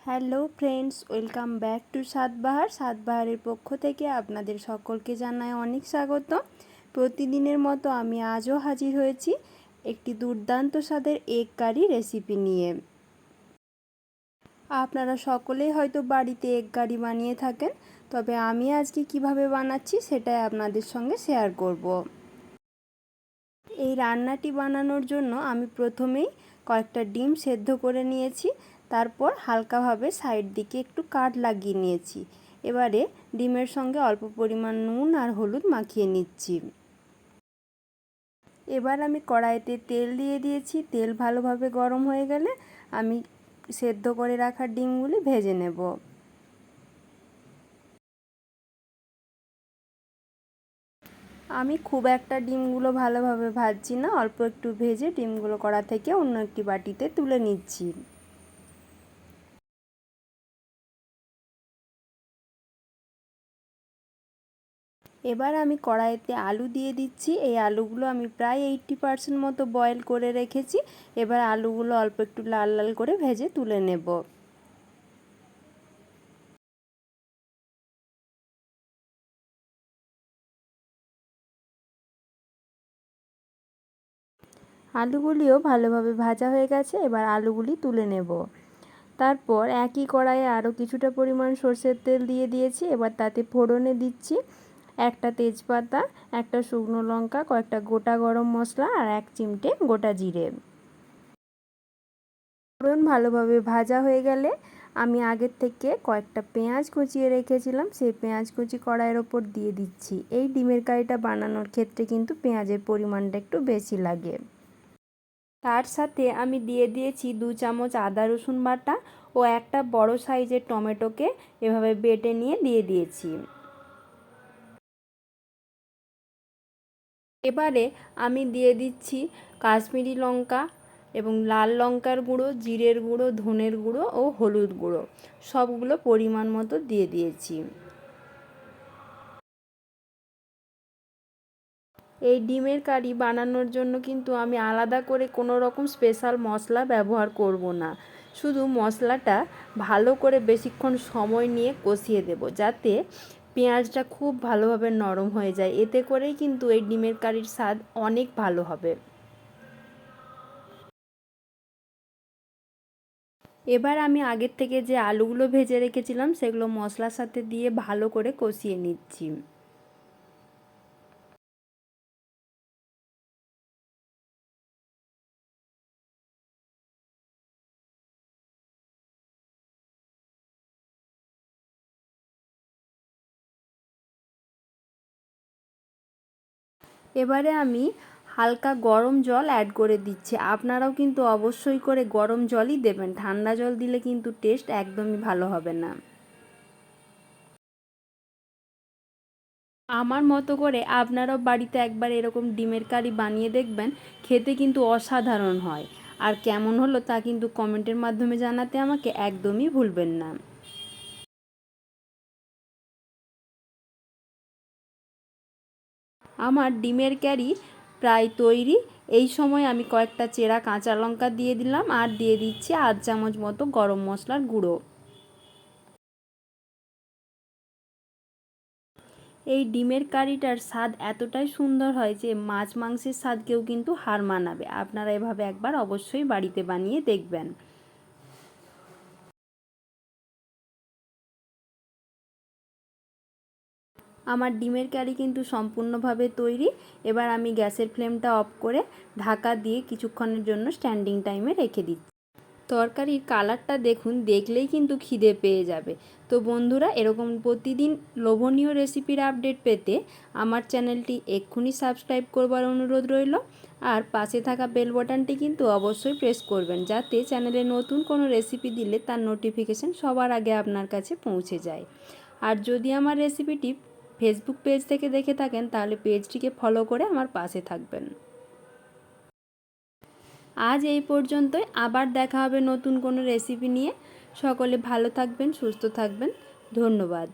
Hello friends, welcome back to সাতবাহারের পক্ষ থেকে আপনাদের সকলকে জানাই অনেক স্বাগত। প্রতিদিনের মতো আমি আজও হাজির হয়েছি একটি দুর্দান্ত স্বাদের এগ কারি রেসিপি নিয়ে। আপনারা সকলেই হয়তো বাড়িতে এগ কারি বানিয়ে থাকেন, তবে আমি আজকে কিভাবে বানাচ্ছি সেটাই আপনাদের সঙ্গে শেয়ার করব। এই রান্নাটি বানানোর জন্য আমি প্রথমেই কয়েকটা ডিম সেদ্ধ করে নিয়েছি, তারপর হালকাভাবে সাইড দিকে একটু কাট লাগিয়ে নিয়েছি। এবারে ডিমের সঙ্গে অল্প পরিমাণ নুন আর হলুদ মাখিয়ে নিচ্ছি। এবার আমি কড়াইতে তেল দিয়ে দিয়েছি। তেল ভালোভাবে গরম হয়ে গেলে আমি সেদ্ধ করে রাখা ডিমগুলি ভেজে নেব। আমি খুব একটা ডিমগুলো ভালোভাবে ভাজছি না, অল্প একটু ভেজে ডিমগুলো কড়া থেকে অন্য একটি বাটিতে তুলে নিচ্ছি। এবার আমি কড়াইতে আলু দিয়ে দিচ্ছি। এই আলুগুলো আমি প্রায় 80% মতো বয়েল করে রেখেছি। এবার আলুগুলো অল্প একটু লাল লাল করে ভেজে তুলে নেব। আলুগুলিও ভালোভাবে ভাজা হয়ে গেছে। এবার আলুগুলি তুলে নেব। তারপর একই কড়াইয়ে আরও কিছুটা পরিমাণ সরষের তেল দিয়ে দিয়েছি। এবার তাতে ফোড়নে দিচ্ছি একটা তেজপাতা, একটা শুকনো লঙ্কা, কয়েকটা গোটা গরম মশলা আর 1 চিমটে গোটা জিরে। ফোড়ন ভালোভাবে ভাজা হয়ে গেলে আমি আগের থেকে কয়েকটা পেঁয়াজ কুচিয়ে রেখেছিলাম, সেই পেঁয়াজ কুচি কড়াইয়ের ওপর দিয়ে দিচ্ছি। এই ডিমের কারিটা বানানোর ক্ষেত্রে কিন্তু পেঁয়াজের পরিমাণটা একটু বেশি লাগে। তার সাথে আমি দিয়ে দিয়েছি 2 চামচ আদা রসুন বাটা ও একটা বড় সাইজের টমেটোকে এভাবে বেটে নিয়ে দিয়ে দিয়েছি। এবারে আমি দিয়ে দিচ্ছি কাশ্মীরি লঙ্কা এবং লাল লঙ্কার গুঁড়ো, জিরের গুঁড়ো, ধনের গুঁড়ো ও হলুদ গুঁড়ো সবগুলো পরিমাণ মতো দিয়ে দিয়েছি। এই ডিমের কারি বানানোর জন্য কিন্তু আমি আলাদা করে কোনো রকম স্পেশাল মশলা ব্যবহার করব না। শুধু মশলাটা ভালো করে বেশিক্ষণ সময় নিয়ে কষিয়ে দেব, যাতে পেঁয়াজটা খুব ভালোভাবে নরম হয়ে যায়। এতে করেই কিন্তু এই ডিমের কারির স্বাদ অনেক ভালো হবে। এবার আমি আগের থেকে যে আলুগুলো ভেজে রেখেছিলাম সেগুলো মশলার সাথে দিয়ে ভালো করে কষিয়ে নিচ্ছি। এবারে আমি হালকা গরম জল অ্যাড করে দিচ্ছি। আপনারাও কিন্তু অবশ্যই করে গরম জলই দেবেন, ঠান্ডা জল দিলে কিন্তু টেস্ট একদমই ভালো হবে না। আমার মতো করে আপনারাও বাড়িতে একবার এরকম ডিমের কারি বানিয়ে দেখবেন, খেতে কিন্তু অসাধারণ হয়। আর কেমন হলো তা কিন্তু কমেন্টের মাধ্যমে জানাতে আমাকে একদমই ভুলবেন না। আমার ডিমের কারি প্রায় তৈরি। এই সময় আমি কয়েকটা চেরা কাঁচা লঙ্কা দিয়ে দিলাম আর দিয়ে দিচ্ছি 1/2 চামচ মতো গরম মশলার গুঁড়ো। এই ডিমের কারিটার স্বাদ এতটাই সুন্দর হয় যে মাছ মাংসের স্বাদকেও কিন্তু হার মানাবে। আপনারা এভাবে একবার অবশ্যই বাড়িতে বানিয়ে দেখবেন। আমার ডিমের কারি কিন্তু সম্পূর্ণভাবে তৈরি। এবার আমি গ্যাসের ফ্লেমটা অফ করে ঢাকা দিয়ে কিছুক্ষণের জন্য স্ট্যান্ডিং টাইমে রেখে দিচ্ছি। তরকারির কালারটা দেখুন, দেখলেই কিন্তু খিদে পেয়ে যাবে। তো বন্ধুরা, এরকম প্রতিদিন লোভনীয় রেসিপির আপডেট পেতে আমার চ্যানেলটি এক্ষুনি সাবস্ক্রাইব করবার অনুরোধ রইল। আর পাশে থাকা বেল বাটনটি কিন্তু অবশ্যই প্রেস করবেন, যাতে চ্যানেলে নতুন কোনো রেসিপি দিলে তার নোটিফিকেশান সবার আগে আপনার কাছে পৌঁছে যায়। আর যদি আমার রেসিপিটি ফেসবুক পেজ থেকে দেখে থাকেন, তাহলে পেজটিকে ফলো করে আমার পাশে থাকবেন। আজ এই পর্যন্তই, আবার দেখা হবে নতুন কোনো রেসিপি নিয়ে। সকলে ভালো থাকবেন, সুস্থ থাকবেন। ধন্যবাদ।